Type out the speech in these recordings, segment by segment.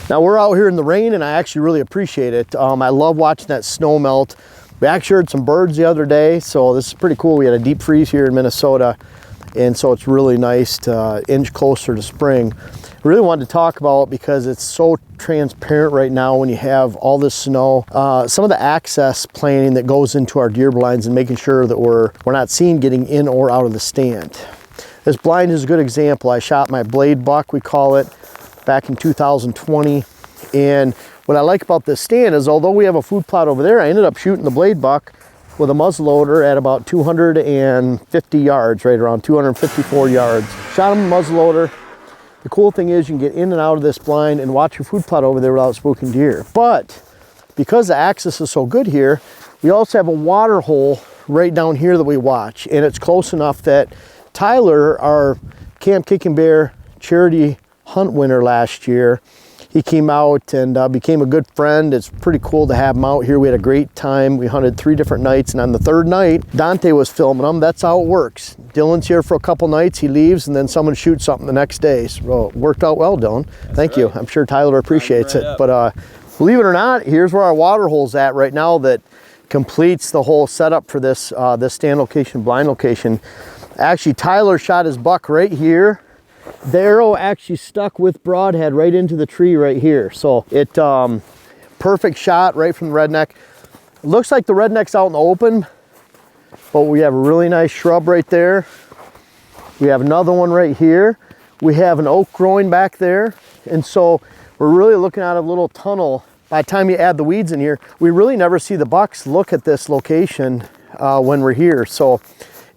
Now we're out here in the rain and I actually really appreciate it. I love watching that snow melt. We actually heard some birds the other day, so this is pretty cool. We had a deep freeze here in Minnesota, and so it's really nice to inch closer to spring. I really wanted to talk about, because it's so transparent right now when you have all this snow, some of the access planning that goes into our deer blinds and making sure that we're not seen getting in or out of the stand. This blind is a good example. I shot my blade buck, we call it, back in 2020. And what I like about this stand is, although we have a food plot over there, I ended up shooting the blade buck with a muzzleloader at about 250 yards, right around 254 yards. Shot him muzzleloader. The cool thing is you can get in and out of this blind and watch your food plot over there without spooking deer. But because the access is so good here, we also have a water hole right down here that we watch. And it's close enough that Tyler, our Camp Kicking Bear charity hunt winner last year, he came out and became a good friend. It's pretty cool to have him out here. We had a great time. We hunted 3 different nights, and on the 3rd night, Dante was filming them. That's how it works. Dylan's here for a couple nights, he leaves, and then someone shoots something the next day. So it worked out well, Dylan. Thank you. I'm sure Tyler appreciates it. But believe it or not, here's where our water hole's at right now that completes the whole setup for this, this stand location, blind location. Actually, Tyler shot his buck right here. The arrow actually stuck with broadhead right into the tree right here. So it, perfect shot right from the redneck. It looks like the redneck's out in the open, but we have a really nice shrub right there. We have another one right here. We have an oak growing back there. And so we're really looking at a little tunnel. By the time you add the weeds in here, we really never see the bucks look at this location when we're here. So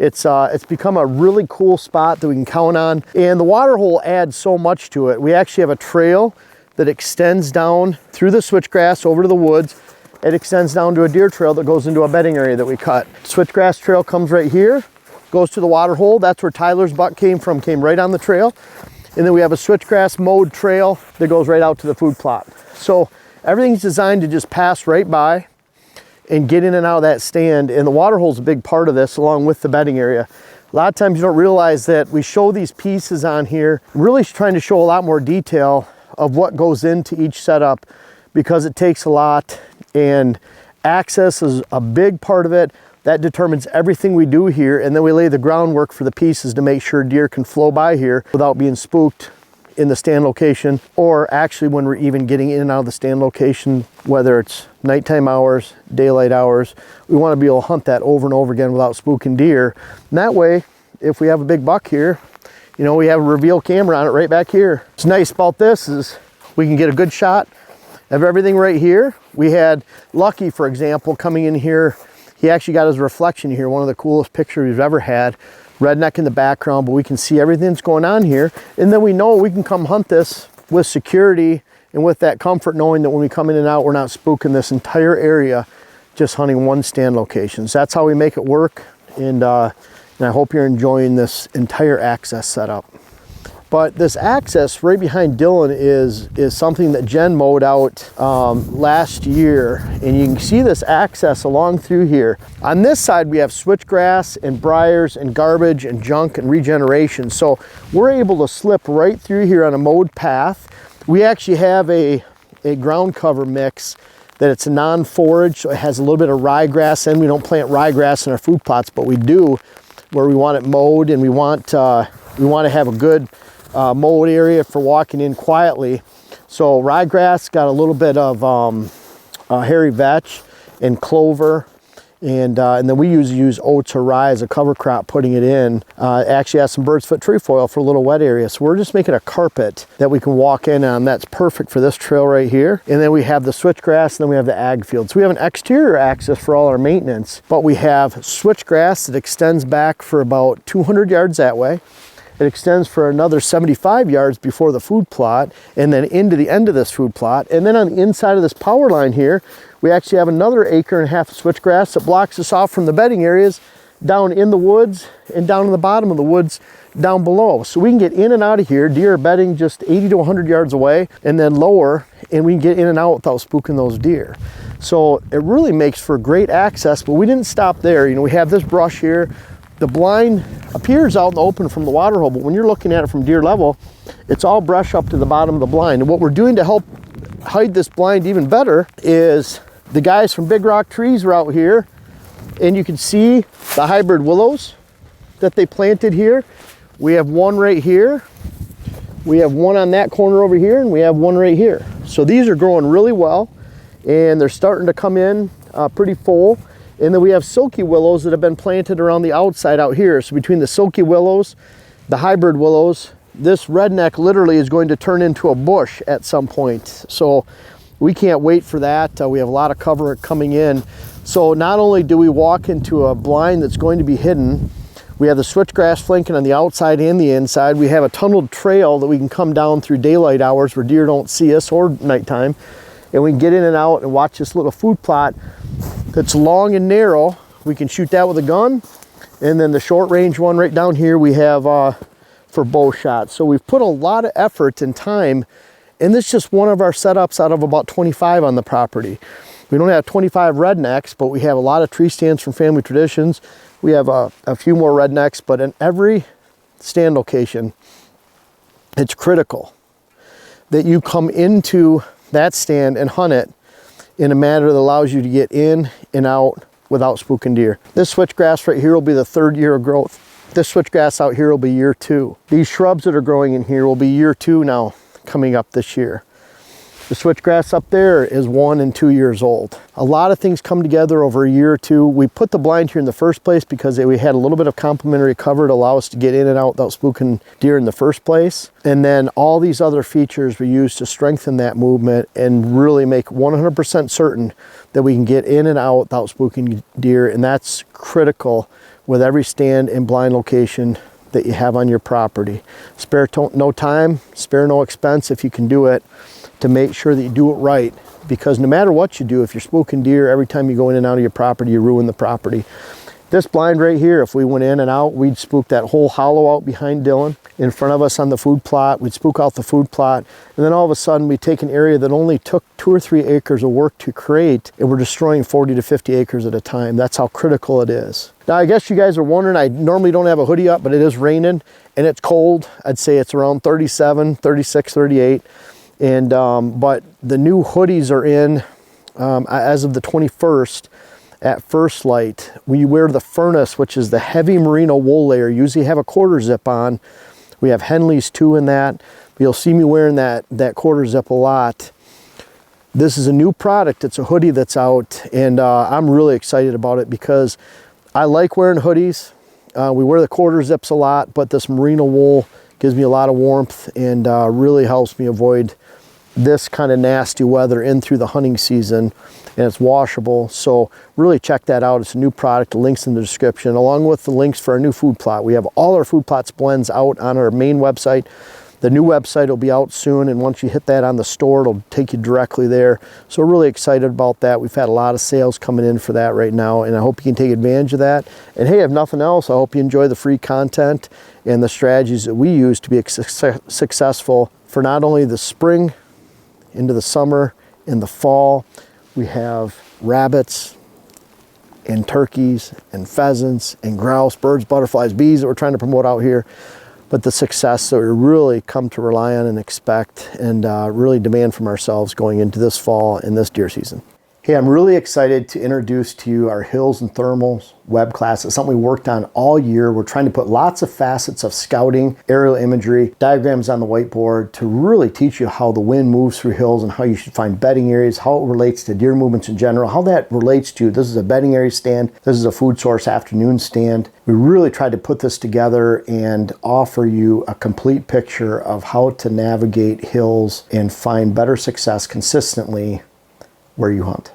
it's become a really cool spot that we can count on. And the water hole adds so much to it. We actually have a trail that extends down through the switchgrass over to the woods. It extends down to a deer trail that goes into a bedding area that we cut. Switchgrass trail comes right here, goes to the water hole. That's where Tyler's buck came from, came right on the trail. And then we have a switchgrass mowed trail that goes right out to the food plot. So everything's designed to just pass right by and get in and out of that stand. And the water hole is a big part of this, along with the bedding area. A lot of times you don't realize that we show these pieces on here, really trying to show a lot more detail of what goes into each setup, because it takes a lot, and access is a big part of it. That determines everything we do here, and then we lay the groundwork for the pieces to make sure deer can flow by here without being spooked in the stand location, or actually when we're even getting in and out of the stand location, whether it's nighttime hours, daylight hours. We want to be able to hunt that over and over again without spooking deer. And that way, if we have a big buck here, you know, we have a reveal camera on it right back here. What's nice about this is we can get a good shot of everything right here. We had Lucky, for example, coming in here. He actually got his reflection here, one of the coolest pictures we've ever had. Redneck in the background, but we can see everything that's going on here. And then we know we can come hunt this with security and with that comfort, knowing that when we come in and out, we're not spooking this entire area, just hunting one stand location. So that's how we make it work. And I hope you're enjoying this entire access setup. But this access right behind Dylan is something that Jen mowed out last year. And you can see this access along through here. On this side, we have switchgrass and briars and garbage and junk and regeneration. So we're able to slip right through here on a mowed path. We actually have a ground cover mix that it's a non-forage, so it has a little bit of ryegrass in. We don't plant ryegrass in our food plots, but we do where we want it mowed, and we want to have a good mowed area for walking in quietly. So ryegrass got a little bit of hairy vetch and clover, and then we use oats or rye as a cover crop, putting it in. It actually has some bird's foot trefoil for a little wet area. So we're just making a carpet that we can walk in on. That's perfect for this trail right here. And then we have the switchgrass, and then we have the ag field. So we have an exterior access for all our maintenance, but we have switchgrass that extends back for about 200 yards that way. It extends for another 75 yards before the food plot, and then into the end of this food plot. And then on the inside of this power line here, we actually have another 1.5 acres of switchgrass that blocks us off from the bedding areas down in the woods and down in the bottom of the woods down below. So we can get in and out of here. Deer are bedding just 80 to 100 yards away, and then lower, and we can get in and out without spooking those deer. So it really makes for great access, but we didn't stop there. You know, we have this brush here. The blind appears out in the open from the water hole, but when you're looking at it from deer level, it's all brush up to the bottom of the blind. And what we're doing to help hide this blind even better is the guys from Big Rock Trees are out here, and you can see the hybrid willows that they planted here. We have one right here, we have one on that corner over here, and we have one right here. So these are growing really well, and they're starting to come in pretty full. And then we have silky willows that have been planted around the outside out here. So between the silky willows, the hybrid willows, this redneck literally is going to turn into a bush at some point. So we can't wait for that. We have a lot of cover coming in. So not only do we walk into a blind that's going to be hidden, we have the switchgrass flanking on the outside and the inside. We have a tunneled trail that we can come down through daylight hours where deer don't see us, or nighttime. And we can get in and out and watch this little food plot that's long and narrow. We can shoot that with a gun. And then the short range one right down here we have for bow shots. So we've put a lot of effort and time, and this is just one of our setups out of about 25 on the property. We don't have 25 rednecks, but we have a lot of tree stands from Family Traditions. We have a few more rednecks, but in every stand location, it's critical that you come into that stand and hunt it in a manner that allows you to get in and out without spooking deer. This switchgrass right here will be the 3rd year of growth. This switchgrass out here will be year 2. These shrubs that are growing in here will be year 2 now, coming up this year. The switchgrass up there is 1 and 2 years old. A lot of things come together over a year or two. We put the blind here in the first place because we had a little bit of complementary cover to allow us to get in and out without spooking deer in the first place. And then all these other features we use to strengthen that movement and really make 100% certain that we can get in and out without spooking deer. And that's critical with every stand and blind location that you have on your property. Spare no time, spare no expense if you can do it, to make sure that you do it right, because no matter what you do, if you're spooking deer every time you go in and out of your property, you ruin the property. This blind right here, if we went in and out, we'd spook that whole hollow out behind Dylan. In front of us on the food plot, we'd spook out the food plot, and then all of a sudden we take an area that only took 2 or 3 acres of work to create, and we're destroying 40 to 50 acres at a time. That's how critical it is. Now I guess you guys are wondering, I normally don't have a hoodie up, but it is raining and it's cold. I'd say it's around 37, 36, 38. And but the new hoodies are in as of the 21st at First Light. We wear the Furnace, which is the heavy merino wool layer. Usually have a quarter zip on. We have Henleys too in that. You'll see me wearing that quarter zip a lot. This is a new product. It's a hoodie that's out, and I'm really excited about it because I like wearing hoodies. We wear the quarter zips a lot, but this merino wool gives me a lot of warmth and really helps me avoid this kind of nasty weather in through the hunting season, and it's washable. So really check that out. It's a new product. The link's in the description, along with the links for our new food plot. We have all our food plots blends out on our main website. The new website will be out soon, and once you hit that on the store, it'll take you directly there. So we're really excited about that. We've had a lot of sales coming in for that right now, and I hope you can take advantage of that. And hey, if nothing else, I hope you enjoy the free content and the strategies that we use to be successful for not only the spring into the summer, in the fall. We have rabbits and turkeys and pheasants and grouse, birds, butterflies, bees that we're trying to promote out here. But the success that we really come to rely on and expect and really demand from ourselves going into this fall and this deer season. Hey, I'm really excited to introduce to you our Hills and Thermals web class. It's something we worked on all year. We're trying to put lots of facets of scouting, aerial imagery, diagrams on the whiteboard to really teach you how the wind moves through hills and how you should find bedding areas, how it relates to deer movements in general, how that relates to this is a bedding area stand, this is a food source afternoon stand. We really tried to put this together and offer you a complete picture of how to navigate hills and find better success consistently where you hunt.